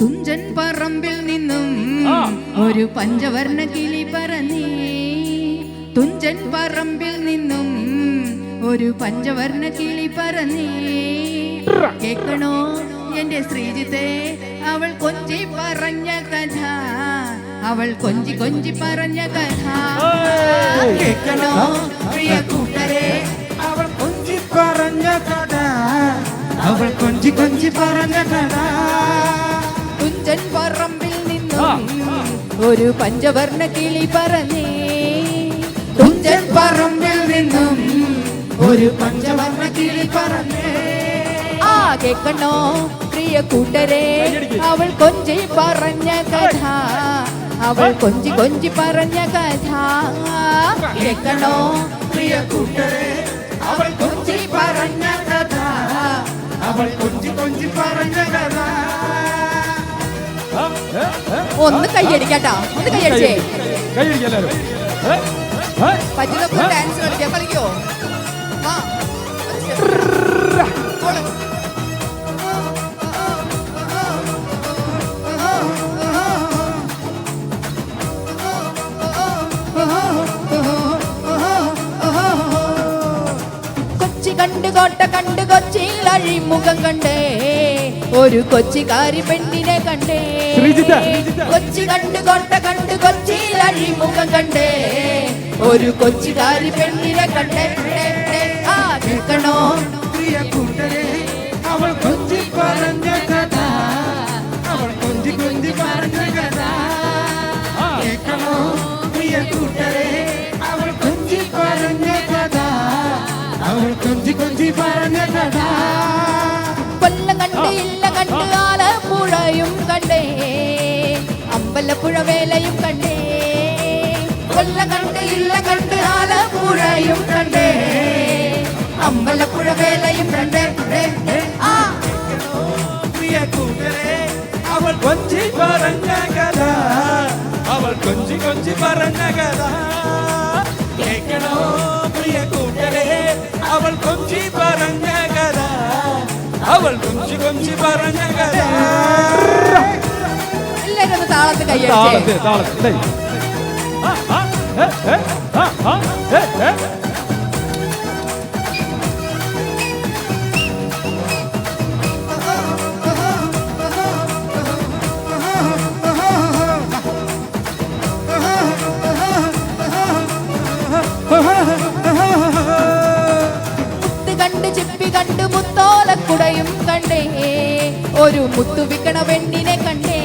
തുഞ്ചൻ പറമ്പിൽ നിന്നും ഒരു പഞ്ചവർണ്ണ കിളി പറന്നേ. തുഞ്ചൻ പറമ്പിൽ നിന്നും ഒരു പഞ്ചവർണ്ണ കിളി പറന്നേ. കേൾക്കണോ എന്റെ ശ്രീജിത്തെ, അവൾ കൊഞ്ചി പറഞ്ഞ കഥ, അവൾ കൊഞ്ചി കൊഞ്ചി പറഞ്ഞ കഥ. കേൾക്കണോ പ്രിയ കൂട്ടരെ, അവൾ കൊഞ്ചി പറഞ്ഞ കഥ, അവൾ കൊഞ്ചി കൊഞ്ചി പറഞ്ഞ കഥ. തുഞ്ചൻ പറമ്പിൽ നിന്നും ഒരു പഞ്ചവർണ്ണ കിളി പറന്നേ. തുഞ്ചൻ പറമ്പിൽ നിന്നും ഒരു പഞ്ചവർണ്ണ കിളി പറന്നേ. കേൾക്കണോ പ്രിയ കൂട്ടരെ, അവൾ കൊഞ്ചി പറഞ്ഞ കഥ, അവൾ കൊഞ്ചി കൊഞ്ചി പറഞ്ഞ കഥ. കേൾക്കണോ പ്രിയ കൂട്ടരെ, അവൾ കൊഞ്ചി പറഞ്ഞ കഥ, അവൾ കൊഞ്ചി കൊഞ്ചി പറഞ്ഞ കഥ. ഒന്ന് കൈയടിക്കാട്ടോ, ഒന്ന് കൈയടിച്ചേ. പറ്റുന്നപ്പോ ഡാൻസ് കളിക്കാം, കളിക്കോ? കൊച്ചി കണ്ട് കോട്ട കണ്ട് കൊച്ചിയിൽ അഴിമുഖം കണ്ടേ, ഒരു കൊച്ചിക്കാരി പെണ്ണിനെ കണ്ടേ. കൊച്ചി കണ്ട് കോട്ട കണ്ട് കൊച്ചിയിൽ അഴിമുഖം കണ്ടേ, ഒരു കൊച്ചിക്കാരി പെണ്ണിനെ കണ്ടേ. കേൾക്കണോ പ്രിയ കൂട്ടരെ, അവൾ കൊഞ്ചി പറഞ്ഞ കഥ, അവൾ കൊഞ്ചി കൊഞ്ചി പറഞ്ഞ കഥ. കേൾക്കണോ പ്രിയ കൂട്ടരെ, അവൾ കൊഞ്ചി പറഞ്ഞ കഥ, അവൾ കൊഞ്ചി കൊഞ്ചി പറഞ്ഞ കഥ. കൊല്ലം കണ്ട് ഇല്ല കണ്ട് ആലപ്പുഴയും കണ്ടേ, അമ്പലപ്പുഴ വേലയും കണ്ടേ. കൊല്ലം കണ്ട് ഇല്ല കണ്ട് ആലപ്പുഴയും കണ്ടേ, അമ്പലപ്പുഴ വേലയും കണ്ടേ. പ്രിയ കൂട്ടരെ, അവൾ കൊഞ്ചി പറഞ്ഞ കഥ, അവൾ കൊഞ്ചി കൊഞ്ചി പറഞ്ഞ കഥ. കേൾക്കണോ പ്രിയ കൂട്ടരെ, അവൾ കൊഞ്ചി പറഞ്ഞ കഥ, അവൾ കൊഞ്ചി കൊഞ്ചി പറഞ്ഞ കഥ. എല്ലാരും ഒന്ന് താളത്ത് കൈയടിച്ചേ. കണ്ട് മുത്തോലക്കുടയും കണ്ടേ, ഒരു മുത്തു വിക്കണ പെണ്ണിനെ കണ്ടേ.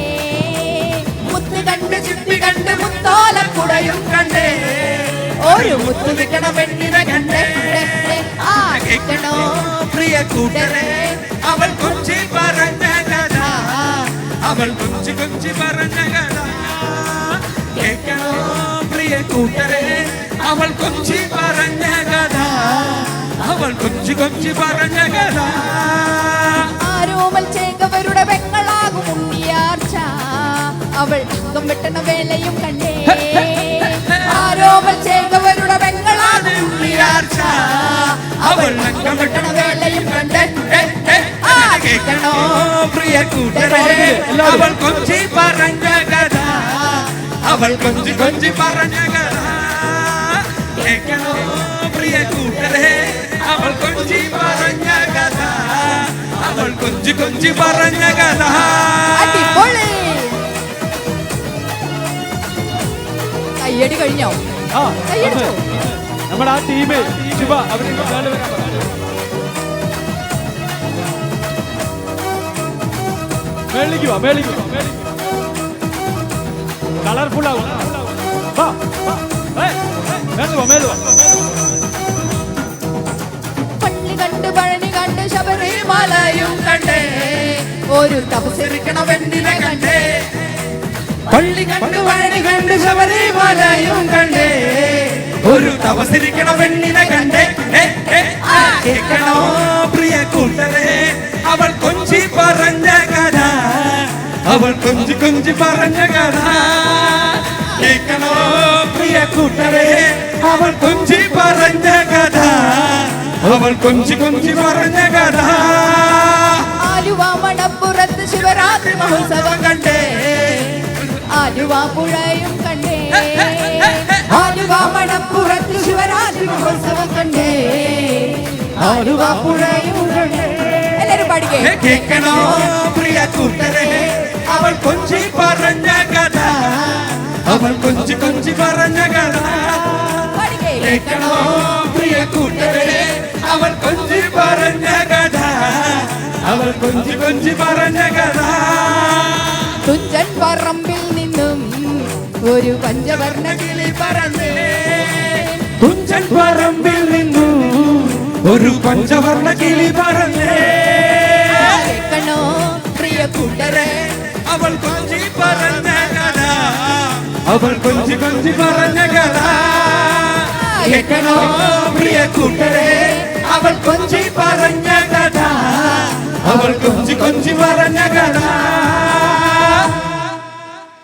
മുത്ത് കണ്ട് ചിപ്പി കണ്ട് മുത്തോലക്കുടയും കണ്ടേ, ഒരു മുത്തു വിക്കണ പെണ്ണിനെ കണ്ടേ. കേൾക്കണോ പ്രിയ കൂട്ടരെ, അവൾ കൊഞ്ചി പറഞ്ഞ കഥ, അവൾ കൊഞ്ചി കൊഞ്ചി പറഞ്ഞ കഥ. കേൾക്കണോ പ്രിയ കൂട്ടരെ, അവൾ കൊഞ്ചി പറഞ്ഞ കഥ, അവൾ കൊഞ്ചി കൊഞ്ചി പറഞ്ഞ കഥ. ആരോമൽ ചേകവരുടെ പെങ്ങളാകും ഉണ്ണിയാർച്ച, അവൾ അംഗം വെട്ടണ വേലയും കണ്ടേ. ആരോമൽ ചേകവരുടെ പെങ്ങളാകും ഉണ്ണിയാർച്ച, അവൾ അംഗം വെട്ടണ വേലയും കണ്ടേ. കേൾക്കണോ പ്രിയ കൂട്ടരെ, അവൾ കൊഞ്ചി പറഞ്ഞ കഥ, അവൾ കൊഞ്ചി കൊഞ്ചി പറഞ്ഞ കഥ. കേൾക്കണോ പ്രിയ കൂട്ടരെ, അവൾ കൊഞ്ചി പറഞ്ഞ കഥ, അവൾ കൊഞ്ചി കൊഞ്ചി പറഞ്ഞ കഥ. കയ്യടി കഴിഞ്ഞോ? കയ്യടിച്ചോ? നമ്മുടെ ആ ടീമേ ശിവ അവര് മേളിക്കുവാ കളർഫുൾ ആവും. പള്ളി കണ്ട് പഴനി കണ്ട് ശബരിമലയും കണ്ടേ, ഒരു തപസ്സിരിക്കണ പെണ്ണിനെ കണ്ടേ. പള്ളി കണ്ട് പഴനി കണ്ട് ശബരിമലയും കണ്ടേ, ഒരു തപസ്സിരിക്കണ പെണ്ണിനെ കണ്ടേ. കേൾക്കണോ പ്രിയ കൂട്ടരെ, അവൾ കൊഞ്ചി പറഞ്ഞ കഥ, അവൾ കൊഞ്ചി കൊഞ്ചി പറഞ്ഞ കഥ. കേൾക്കണോ പ്രിയ കൂട്ടരെ, അവൾ കൊഞ്ചി പറഞ്ഞ കഥ, അവൾ കൊഞ്ചി കൊഞ്ചി പറഞ്ഞ കഥ. ആലുവ മണപ്പുറത്ത് ശിവരാത്രി മഹോത്സവം കണ്ടേ, ആലുവാപ്പുഴയും കണ്ടേ ആലുവ മണപ്പുറത്ത് ശിവരാത്രി മഹോത്സവം കണ്ടേ ആലുവാപ്പുഴയും കണ്ടേ. എല്ലാരും പാടിക്കേ. കേൾക്കണോ പ്രിയ കൂട്ടരെ അവൾ കൊഞ്ചി പറഞ്ഞ കഥ അവൾ കൊഞ്ചി കൊഞ്ചി പറഞ്ഞ കഥ പാടിക്കേ. കേൾക്കണോ പ്രിയ കൂട്ടരെ അവൾ കൊഞ്ചി പറഞ്ഞ കഥ അവൾ കൊഞ്ചി കൊഞ്ചി പറഞ്ഞ കഥ. തുഞ്ചൻ പറമ്പിൽ നിന്നും ഒരു പഞ്ചവർണ്ണ കിളി പറന്നേ തുഞ്ചൻ പറമ്പിൽ നിന്നും ഒരു പഞ്ചവർണ്ണ കിളി പറന്നേ. കേൾക്കണോ പ്രിയ കൂട്ടരെ അവൾ കൊഞ്ചി പറഞ്ഞ കഥ അവൾ കൊഞ്ചി കൊഞ്ചി പറഞ്ഞ കഥ. കേൾക്കണോ പ്രിയ കൂട്ടരെ അവൾ കൊഞ്ചി പറഞ്ഞ കഥ അവൾ കൊഞ്ചി കൊഞ്ചി പറഞ്ഞ കഥ.